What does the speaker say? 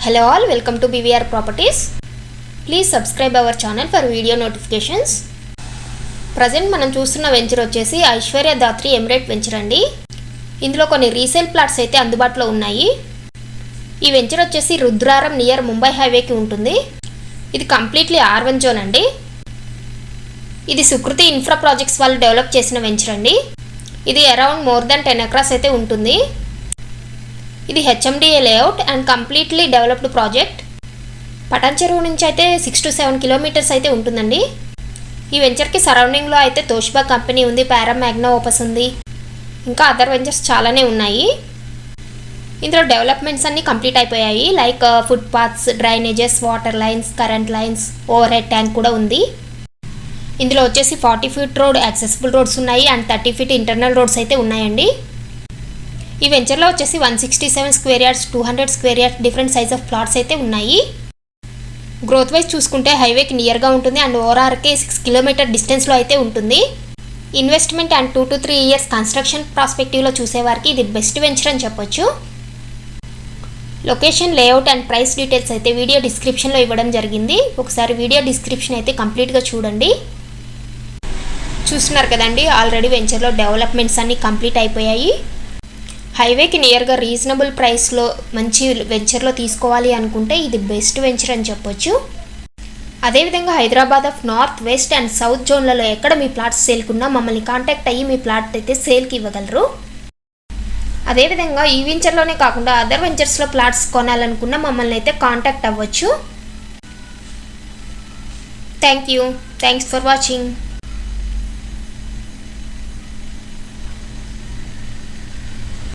Hello all, welcome to BVR Properties. Please subscribe our channel for video notifications. Present మనం చూస్తున్న venture వచ్చేసి Aishwarya Dhatri emirate venture అండి. ఇందులో కొన్ని రీసేల్ ప్లాట్స్ అయితే అందుబాటులో ఉన్నాయి. ఈ వెంచర్ వచ్చేసి రుద్రారం నియర్ ముంబై హైవేకి ఉంటుంది. ఇది కంప్లీట్లీ R1 జోన్ అండి. ఇది సుకృతి ఇన్ఫ్రా ప్రాజెక్ట్స్ వాళ్ళు డెవలప్ చేసిన వెంచర్ అండి. ఇది అరౌండ్ మోర్ దెన్ 10 acres అయితే ఉంటుంది. ఇది HMDA layout and completely developed project. Patancheru నుంచి అయితే 6 to 7 kilometers అయితే ఉంటుందండి. ఈ వెంచర్కి సరౌండింగ్లో అయితే తోషిబా కంపెనీ ఉంది, పారా మ్యాగ్నా ఓపస్ ఉంది, ఇంకా అదర్ వెంచర్స్ చాలానే ఉన్నాయి. ఇందులో డెవలప్మెంట్స్ అన్నీ కంప్లీట్ అయిపోయాయి. Like foot paths, drainages, water lines, current lines, over head tank కూడా ఉంది. ఇందులో వచ్చేసి 40 feet రోడ్, యాక్సెసిబుల్ రోడ్స్ ఉన్నాయి అండ్ 30 feet ఇంటర్నల్ రోడ్స్ అయితే ఉన్నాయండి. ఈ వెంచర్లో వచ్చేసి 167 square yards, 200 square yards different size of plots అయితే ఉన్నాయి. గ్రోత్ వైజ్ చూసుకుంటే హైవేకి నియర్గా ఉంటుంది అండ్ ఓఆర్ఆర్కే 6 kilometer డిస్టెన్స్లో అయితే ఉంటుంది. Investment and 2 to 3 years construction ప్రాస్పెక్టివ్లో చూసేవారికి ఇది బెస్ట్ వెంచర్ అని చెప్పొచ్చు. Location, layout and price details అయితే వీడియో డిస్క్రిప్షన్లో ఇవ్వడం జరిగింది. ఒకసారి వీడియో డిస్క్రిప్షన్ అయితే కంప్లీట్గా చూడండి. చూస్తున్నారు కదండి, ఆల్రెడీ వెంచర్లో డెవలప్మెంట్స్ అన్నీ కంప్లీట్ అయిపోయాయి. హైవేకి నియర్గా రీజనబుల్ ప్రైస్లో మంచి వెంచర్లో తీసుకోవాలి అనుకుంటే ఇది బెస్ట్ వెంచర్ అని చెప్పొచ్చు. అదేవిధంగా Hyderabad of north, west and south జోన్లలో ఎక్కడ మీ ప్లాట్స్ సేల్కున్నా మమ్మల్ని కాంటాక్ట్ అయ్యి మీ ప్లాట్ అయితే సేల్కి ఇవ్వగలరు. అదేవిధంగా ఈ వెంచర్లోనే కాకుండా అదర్ వెంచర్స్లో ప్లాట్స్ కొనాలనుకున్నా మమ్మల్ని అయితే కాంటాక్ట్ అవ్వచ్చు. Thanks for watching.